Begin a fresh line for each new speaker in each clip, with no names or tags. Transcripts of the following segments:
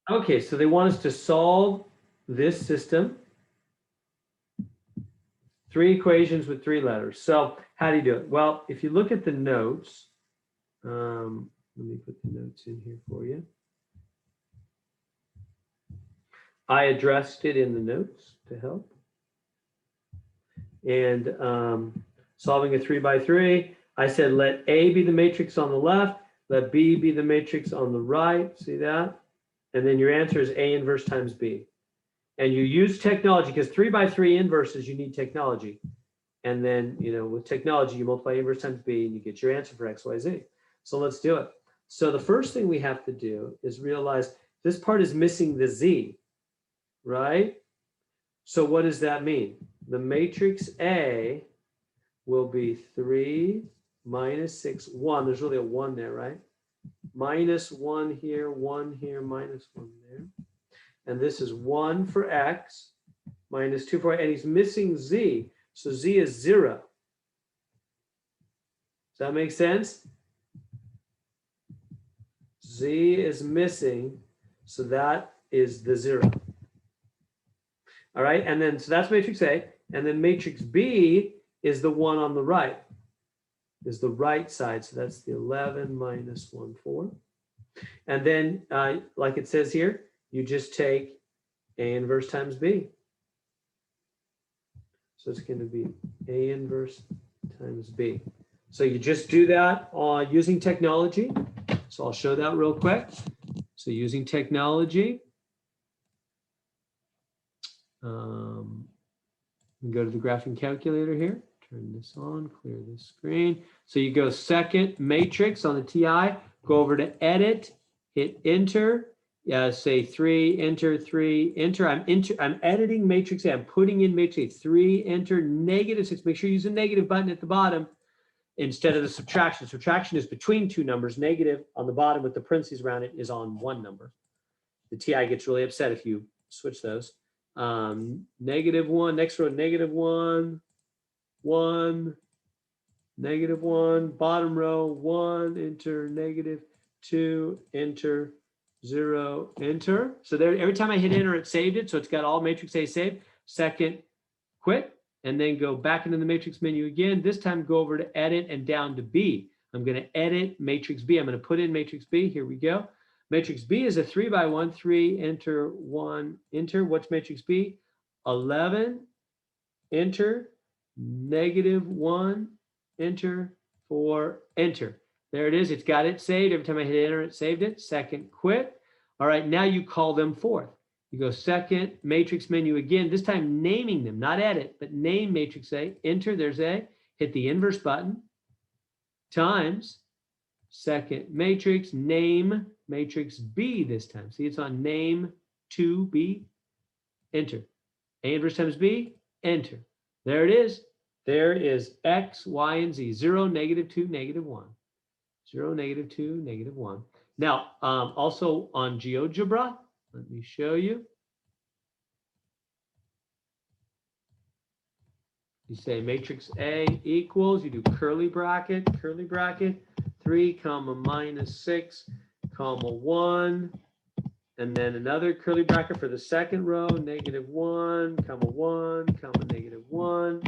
Okay, so they want us to solve this system. 3 equations with 3 letters. So how do you do it? Well, if you look at the notes, let me put the notes in here for you. I addressed it in the notes to help. And solving a 3 by 3, I said let A be the matrix on the left, let B be the matrix on the right. See that? And then your answer is A inverse times B. And you use technology, because 3 by 3 inverses, you need technology. And then, with technology, you multiply inverse times B and you get your answer for X, Y, Z. So let's do it. So the first thing we have to do is realize this part is missing the Z, right? So what does that mean? The matrix A will be 3 minus 6, 1. There's really a 1 there, right? Minus 1 here, minus 1 there. And this is 1 for X, minus 2 for Y, and he's missing Z. So Z is 0. Does that make sense? Z is missing, so that is the 0. All right, and then, so that's matrix A, and then matrix B is the one on the right, is the right side, so that's the 11 minus 1, 4. And then, like it says here, you just take A inverse times B. So it's going to be A inverse times B. So you just do that using technology. So I'll show that real quick. So using technology, go to the graphing calculator here, turn this on, clear this screen. So you go second matrix on the TI, go over to edit, hit enter, say 3, enter, 3, enter. I'm editing matrix A, I'm putting in matrix A, 3, enter, -6. Make sure you use a negative button at the bottom instead of the subtraction. Subtraction is between 2 numbers. Negative on the bottom with the parentheses around it is on 1 number. The TI gets really upset if you switch those. -1, next row, -1, 1, -1, bottom row, 1, enter, -2, enter, 0, enter. So there, every time I hit enter, it saved it. So it's got all matrix A saved. Second, quit, and then go back into the matrix menu again. This time go over to edit and down to B. I'm going to edit matrix B. I'm going to put in matrix B. Here we go. Matrix B is a 3 by 1, 3, enter, 1, enter. What's matrix B? 11, enter, -1, enter, 4, enter. There it is. It's got it saved. Every time I hit enter, it saved it. Second, quit. All right, now you call them forth. You go second, matrix menu again, this time naming them, not edit, but name matrix A. Enter, there's A. Hit the inverse button, times, second matrix, name matrix B this time. See, it's on name 2B, enter. A inverse times B, enter. There it is. There is X, Y, and Z. 0, -2, -1. 0, -2, -1. Now, also on GeoGebra, let me show you. You say matrix A equals, you do curly bracket, 3, comma, -6, comma, 1, and then another curly bracket for the second row, -1, comma, 1, comma, -1,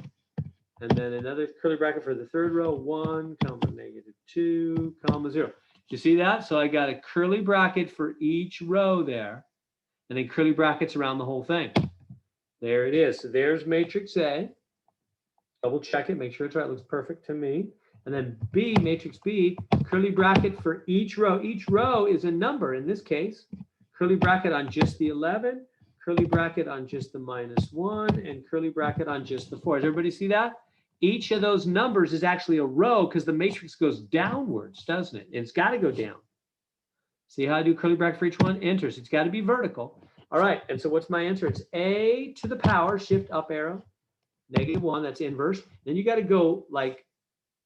and then another curly bracket for the third row, 1, comma, -2, comma, 0. You see that? So I got a curly bracket for each row there, and then curly brackets around the whole thing. There it is. So there's matrix A. Double check it, make sure it's right. It looks perfect to me. And then B, matrix B, curly bracket for each row. Each row is a number in this case. Curly bracket on just the 11, curly bracket on just the -1, and curly bracket on just the 4. Does everybody see that? Each of those numbers is actually a row because the matrix goes downwards, doesn't it? And it's got to go down. See how I do curly bracket for each one? Enter. So it's got to be vertical. All right, and so what's my answer? It's A to the power, shift up arrow, -1, that's inverse. Then you got to go like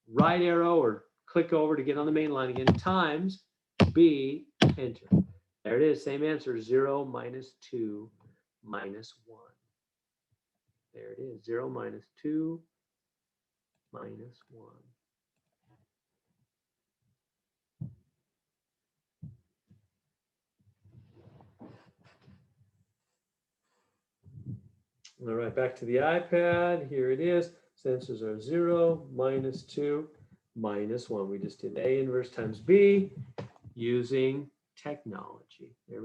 right arrow or click over to get on the main line again, times B, enter. There it is, same answer, 0, -2, -1. There it is, 0, -2, -1. All right, back to the iPad. Here it is. Sensors are 0, -2, -1. We just did A inverse times B using technology. There we go.